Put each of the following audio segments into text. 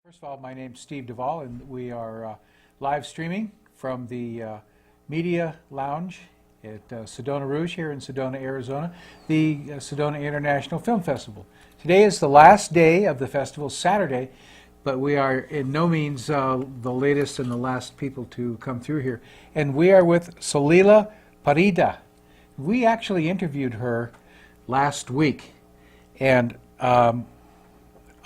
First of all, my name's Steve Duvall, and we are live streaming from the Media Lounge at Sedona Rouge here in Sedona, Arizona, the Sedona International Film Festival. Today is the last day of the festival, Saturday, but we are in no means the latest and the last people to come through here. And we are with Salila Parida. We actually interviewed her last week, and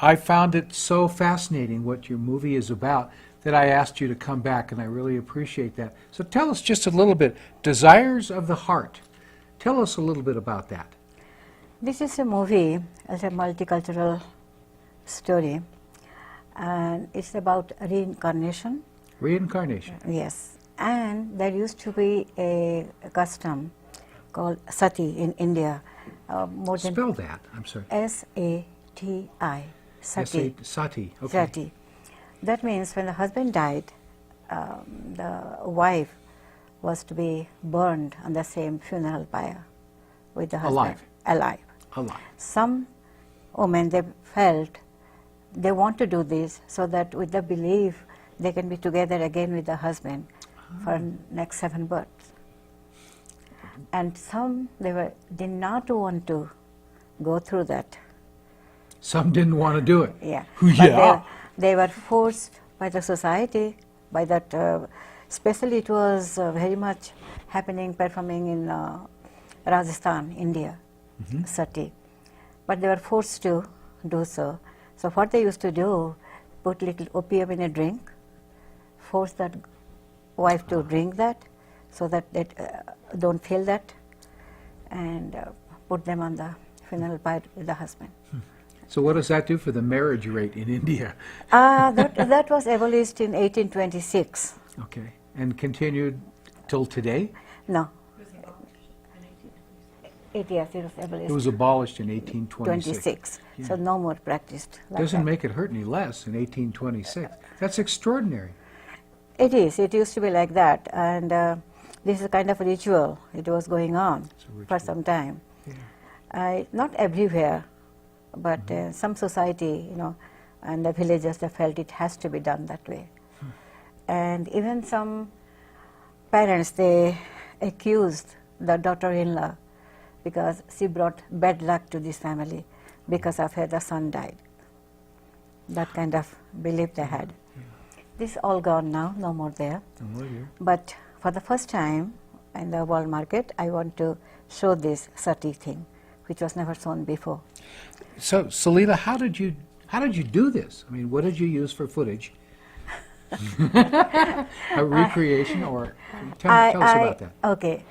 I found it so fascinating what your movie is about that I asked you to come back, and I really appreciate that. So tell us just a little bit, Desires of the Heart. Tell us a little bit about that. This is a movie, it's a multicultural story, and it's about reincarnation. Reincarnation. Yes, and there used to be a custom called sati in India. More than Spell that, I'm sorry. S-A-T-I. Sati. Sati, okay. Sati. That means when the husband died, the wife was to be burned on the same funeral pyre with the husband. Alive. Alive. Alive. Some women, they felt they want to do this so that with the belief they can be together again with the husband for next 7 births. And some, did not want to go through that. Some didn't want to do it. Yeah. Yeah. But they were forced by the society, by that, especially it was very much happening, performing in Rajasthan, India, sati. But they were forced to do so. So what they used to do, put little opium in a drink, force that wife to drink that, so that they don't feel that, and put them on the funeral pyre with the husband. So what does that do for the marriage rate in India? That was abolished in 1826. Okay. And continued till today? No. It was abolished. It was abolished in 1826. 26. So no more practiced. Like Doesn't that. make it hurt any less in 1826. That's extraordinary. It is. It used to be like that, and this is a kind of a ritual. It was going on for some time. Yeah. Not everywhere, but some society, and the villagers, they felt it has to be done that way. And even some parents, they accused the daughter-in-law because she brought bad luck to this family because of her the son died. That kind of belief they had. This is all gone now, no more there. But for the first time in the world market, I want to show this sati thing, which was never shown before. So, Salila, how did you do this? I mean, what did you use for footage? A recreation, or tell us about that. Okay,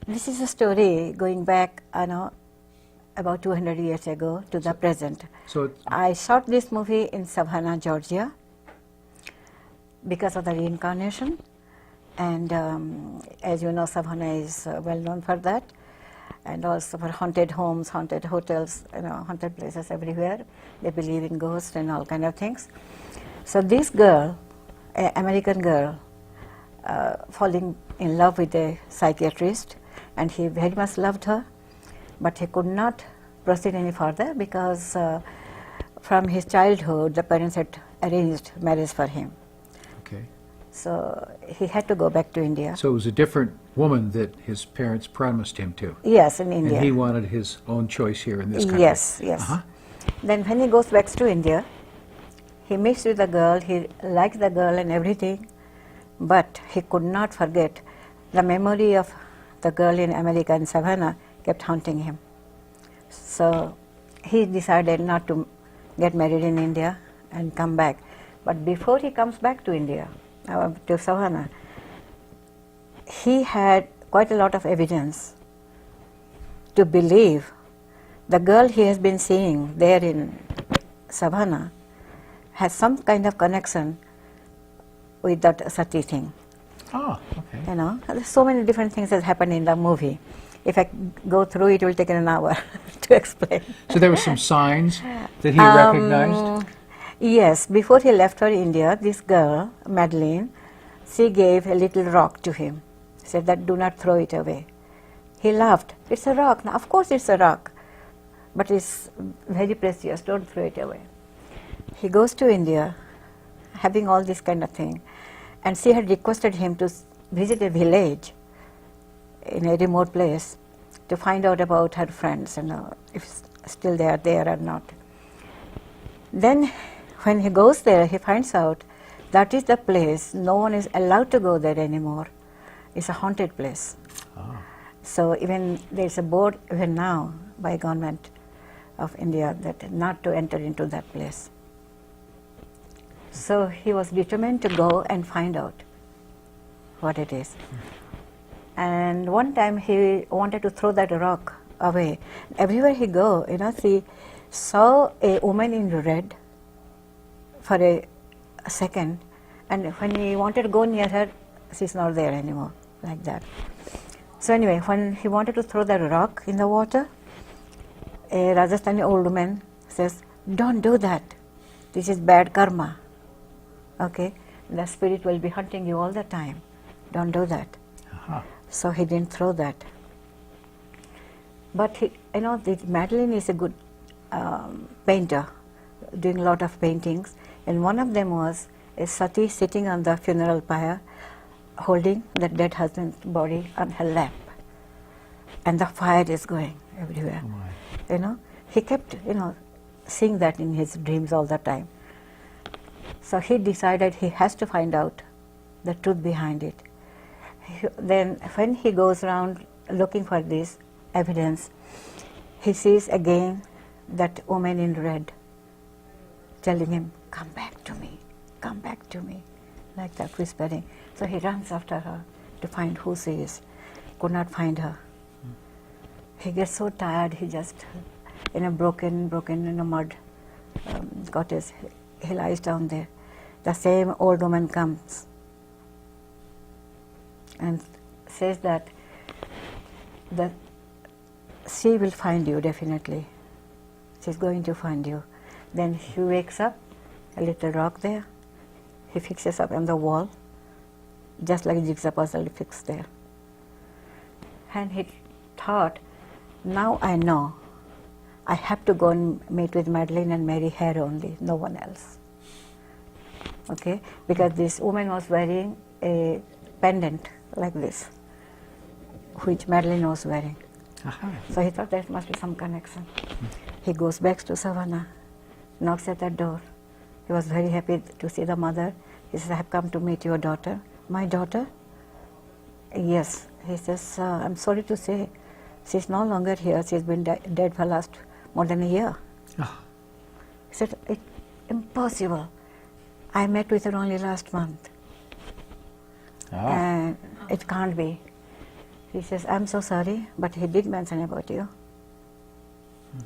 this is a story going back, about 200 years ago to the present. So I shot this movie in Savannah, Georgia, because of the reincarnation, and as you know, Savannah is well known for that, and also for haunted homes, haunted hotels, haunted places everywhere. They believe in ghosts and all kind of things. So this girl, an American girl, falling in love with a psychiatrist, and he very much loved her, but he could not proceed any further because from his childhood, the parents had arranged marriage for him. okay. So he had to go back to India. So it was a different woman that his parents promised him to. Yes, in India. And he wanted his own choice here in this country. Yes, yes. Then when he goes back to India, he meets with the girl, he likes the girl and everything, but he could not forget the memory of the girl in America, in Savannah, kept haunting him. So he decided not to get married in India and come back. But before he comes back to India, to Savannah, he had quite a lot of evidence to believe the girl he has been seeing there in Savannah has some kind of connection with that sati thing. Oh, okay. There's so many different things that happen in the movie. If I go through it, will take an hour to explain. So there were some signs that he recognized? Yes, before he left for India, this girl, Madeline, she gave a little rock to him. Said that do not throw it away. He laughed. It's a rock. Now, of course it's a rock, but it's very precious. Don't throw it away. He goes to India, having all this kind of thing. And she had requested him to visit a village in a remote place to find out about her friends and if still they are there or not. Then when he goes there, he finds out that is the place, no one is allowed to go there anymore. It's a haunted place. Ah. So even there's a board even now by government of India that not to enter into that place. So he was determined to go and find out what it is. And one time he wanted to throw that rock away. Everywhere he go, he saw a woman in red for a second, and when he wanted to go near her, she's not there anymore, like that. So anyway, when he wanted to throw that rock in the water, a Rajasthani old woman says, "Don't do that. This is bad karma. Okay, the spirit will be hunting you all the time. Don't do that." Uh-huh. So he didn't throw that. But Madeline is a good painter, doing a lot of paintings, and one of them was a sati sitting on the funeral pyre, holding the dead husband's body on her lap, and the fire is going everywhere. Oh my. He kept seeing that in his dreams all the time. So he decided he has to find out the truth behind it. Then when he goes around looking for this evidence, he sees again that woman in red telling him, "Come back to me, come back to me," like that, whispering. So he runs after her to find who she is. Could not find her. He gets so tired, he just in a broken mud cottage, he lies down there. The same old woman comes and says that she will find you definitely. She's going to find you. Then he wakes up, a little rock there. He fixes up on the wall, just like a jigsaw puzzle fixed there. And he thought, now I know. I have to go and meet with Madeline and marry her only, no one else. Okay? Because this woman was wearing a pendant like this, which Madeline was wearing. Uh-huh. So he thought there must be some connection. He goes back to Savannah, knocks at the door. He was very happy to see the mother. He says, "I have come to meet your daughter." "My daughter?" "Yes." He says, "I'm sorry to say, she's no longer here. She's been dead for last more than a year." Oh. He said, "It's impossible. I met with her only last month. Oh. And it can't be." He says, "I'm so sorry, but he did mention about you."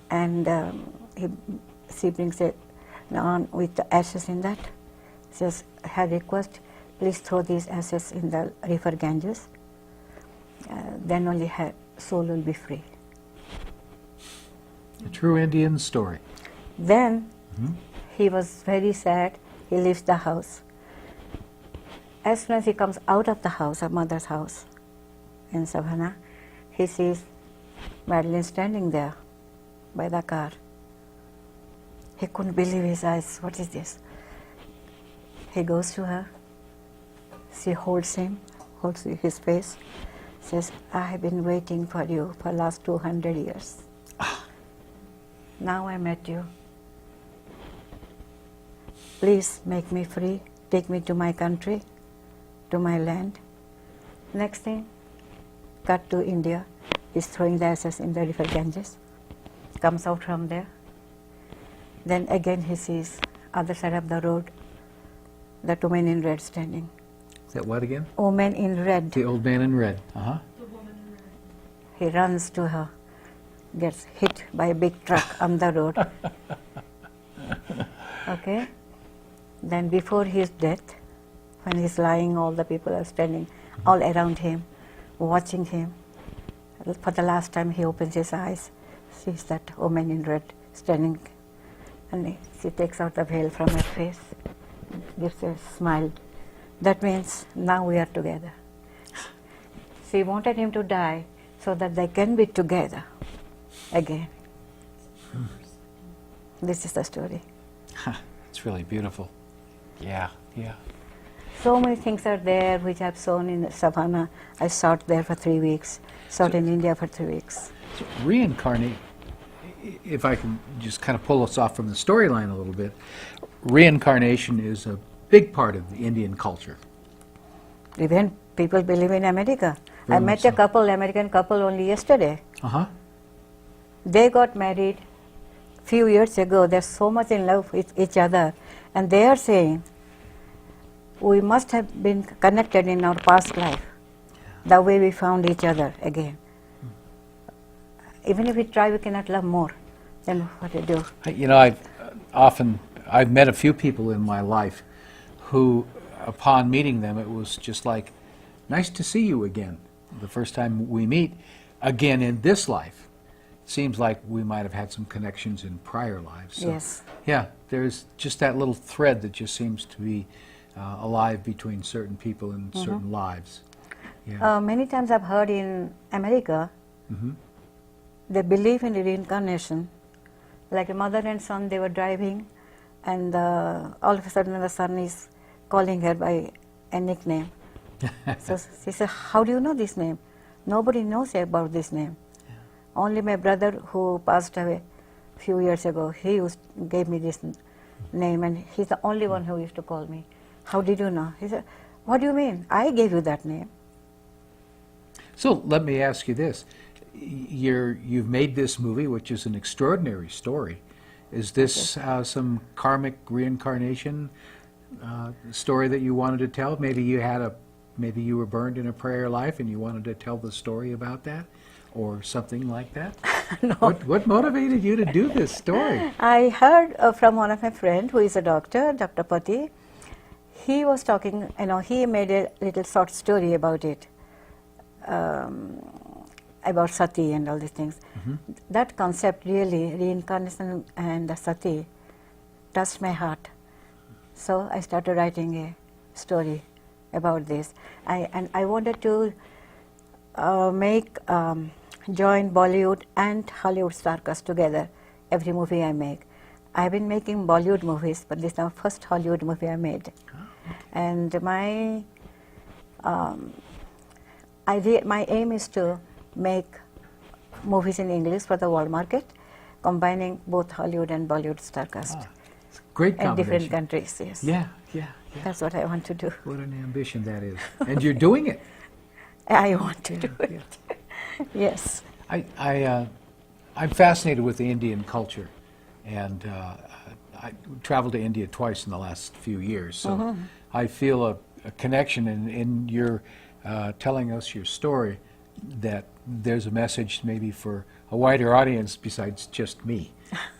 And she brings it on with the ashes in that. Says, "Her request, please throw these ashes in the river Ganges. Then only her soul will be free." A true Indian story. Then he was very sad. He leaves the house. As soon as he comes out of the house, her mother's house in Savannah, he sees Madeline standing there by the car. He couldn't believe his eyes. What is this? He goes to her. She holds him, holds his face, says, "I have been waiting for you for the last 200 years. Now I met you. Please make me free. Take me to my country, to my land." Next thing, cut to India. He's throwing the ashes in the river Ganges. Comes out from there. Then again he sees other side of the road, that woman in red standing. Is that what again? Woman in red. The old man in red. Uh-huh. He runs to her, gets hit by a big truck on the road. Okay? Then before his death, when he's lying, all the people are standing all around him, watching him. For the last time he opens his eyes, sees that woman in red standing, and she takes out the veil from her face, gives a smile. That means now we are together. She wanted him to die so that they can be together again. This is the story. It's really beautiful. Yeah. Yeah. So many things are there which I've shown in Savannah. I shot there for 3 weeks, shot in India for 3 weeks. So reincarnate, if I can just kind of pull us off from the storyline a little bit, reincarnation is a big part of the Indian culture. Even people believe in America. Very I much met a so. couple, American couple, only yesterday. Uh-huh. They got married few years ago. They're so much in love with each other, and they are saying we must have been connected in our past life, the way we found each other again. Even if we try, we cannot love more than what we do. You know, I've met a few people in my life who, upon meeting them, it was just like, nice to see you again. The first time we meet again in this life, it seems like we might have had some connections in prior lives. So, Yes. yeah, there's just that little thread that just seems to be alive between certain people and certain lives. Yeah. Many times I've heard in America, they believe in reincarnation. Like a mother and son, they were driving, and all of a sudden the son is calling her by a nickname. So she said, how do you know this name? Nobody knows about this name. Only my brother, who passed away a few years ago, gave me this name, and he's the only one who used to call me. How did you know? He said, what do you mean? I gave you that name. So let me ask you this. You've made this movie, which is an extraordinary story. Is this some karmic reincarnation story that you wanted to tell? Maybe you were burned in a prior life and you wanted to tell the story about that, or something like that? No. What motivated you to do this story? I heard from one of my friends who is a doctor, Dr. Pati. He was talking, he made a little short story about it, about Sati and all these things. That concept really, reincarnation and the Sati, touched my heart. So I started writing a story about this. I wanted to join Bollywood and Hollywood star cast together every movie I make. I've been making Bollywood movies, but this is the first Hollywood movie I made. And my aim is to make movies in English for the world market, combining both Hollywood and Bollywood star cast It's a great in different combination. countries. Yes, Yeah. that's what I want to do. What an ambition that is. And you're doing it. I want to do it. Yes. I'm fascinated with the Indian culture, and I traveled to India twice in the last few years, so I feel a connection in your telling us your story, that there's a message maybe for a wider audience besides just me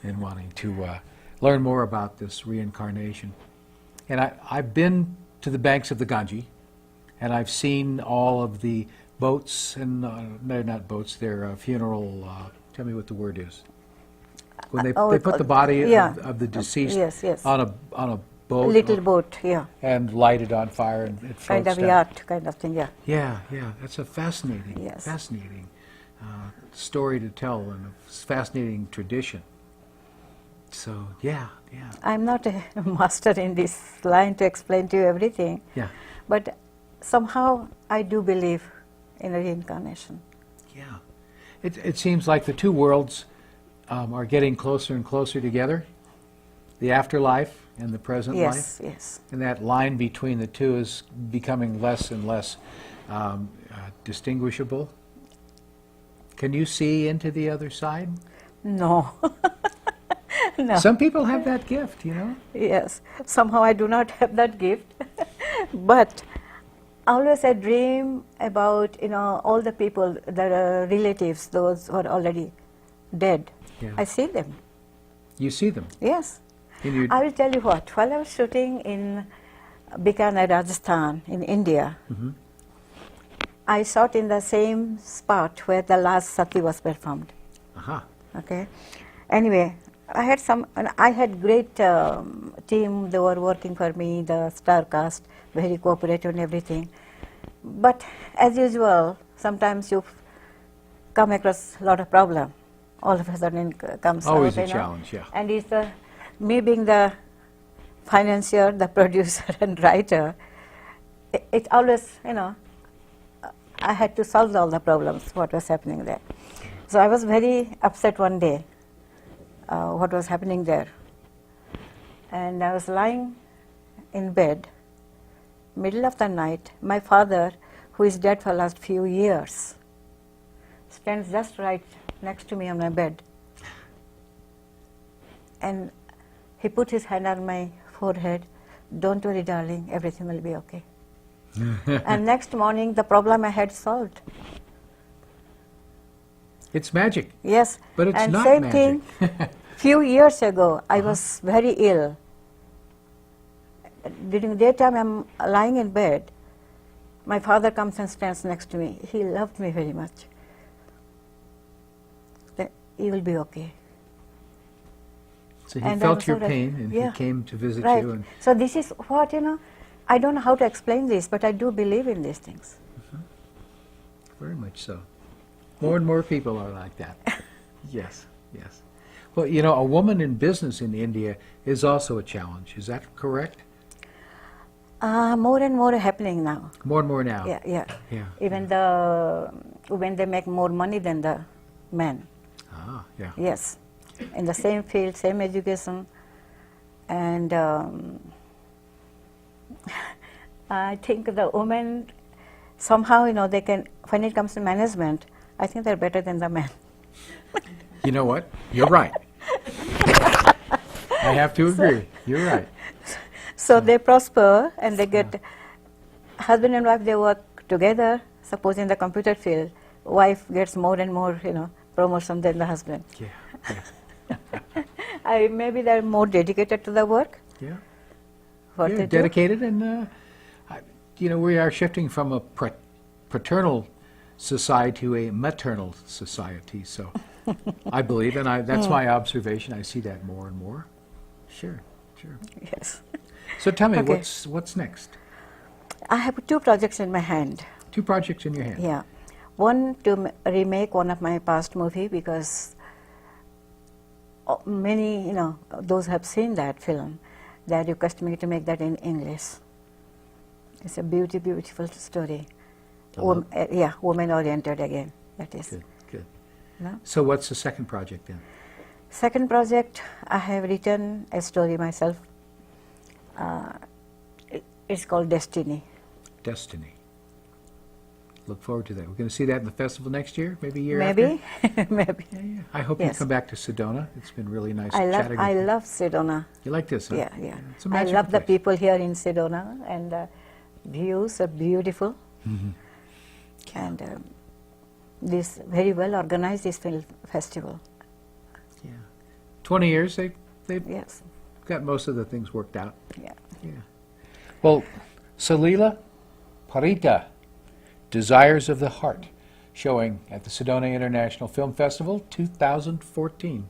in wanting to learn more about this reincarnation. And I've been to the banks of the Ganges, and I've seen all of the boats, and they're not boats, they're funeral, tell me what the word is. When they put the body of the deceased yes. on a boat. Little boat, yeah. And light it on fire and it floats Kind of down. yacht kind of thing, yeah. Yeah, that's a fascinating, Yes. fascinating story to tell, and a fascinating tradition. So, yeah. I'm not a master in this line to explain to you everything, Yeah. but somehow I do believe in reincarnation. Yeah. It seems like the two worlds are getting closer and closer together, the afterlife and the present life. Yes. And that line between the two is becoming less and less distinguishable. Can you see into the other side? No. No. Some people have that gift, you know? Yes. Somehow I do not have that gift. But always I dream about, all the people, the relatives, those who are already dead. Yeah. I see them. You see them. Yes. In your, I will tell you what, while I was shooting in Bikaner, Rajasthan, in India, I shot in the same spot where the last Sati was performed. Okay. Anyway, I had great team. They were working for me, the star cast, very cooperative and everything. But as usual, sometimes you come across a lot of problem. All of a sudden it comes Always out, a challenge, yeah. And it's me being the financier, the producer, and writer, it always, I had to solve all the problems, what was happening there. So I was very upset one day, what was happening there. And I was lying in bed, middle of the night. My father, who is dead for the last few years, stands just right next to me on my bed. And he put his hand on my forehead. Don't worry, darling, everything will be okay. And next morning, the problem I had solved. It's magic. Yes. But it's and not same magic. thing, few years ago, I was very ill. During daytime, I'm lying in bed. My father comes and stands next to me. He loved me very much. You will be okay. So he And I felt was your already- pain and yeah. he came to visit Right. you. And So this is what, I don't know how to explain this, but I do believe in these things. very much so. More and more people are like that. Yes, yes. Well, a woman in business in India is also a challenge. Is that correct? More and more happening now. More and more now. Yeah, yeah. Yeah. Even the women, they make more money than the men. Ah, yeah. Yes, in the same field, same education, and I think the women somehow, they can. When it comes to management, I think they're better than the men. You know what? You're right. I have to agree. You're right. So they prosper and they get husband and wife. They work together. Suppose in the computer field, wife gets more and more, promotion than the husband. Yeah, Maybe they're more dedicated to the work. yeah. What Yeah, they do. dedicated, and we are shifting from a paternal society to a maternal society. So, I believe, and that's my observation. I see that more and more. Sure, sure. Yes. So tell me, Okay. what's next? I have 2 projects in my hand. 2 projects in your hand. Yeah. One to remake one of my past movie because many, those who have seen that film, they request me to make that in English. It's a beautiful story. Woman-oriented again, that is. Good, good. No? So what's the second project then? Second project, I have written a story myself. It's called Destiny. Destiny. Look forward to that. We're going to see that in the festival next year, maybe a year Maybe, after? maybe. Yeah, yeah. I hope you Yes. come back to Sedona. It's been really nice I chatting with you. love Sedona. You like this, huh? Yeah. It's a I magical love the place. people here in Sedona, and the views are beautiful. Mm-hmm. And this very well organized this film festival. Yeah. 20 years, they've Yes. got most of the things worked out. Yeah. Yeah. Well, Salila Parita, Desires of the Heart, showing at the Sedona International Film Festival 2014.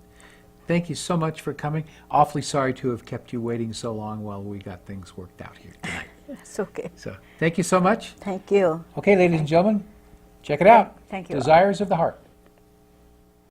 Thank you so much for coming. Awfully sorry to have kept you waiting so long while we got things worked out here tonight. It's okay. So, thank you so much. Thank you. Okay, ladies and gentlemen, check it out. Thank you. Desires of the Heart.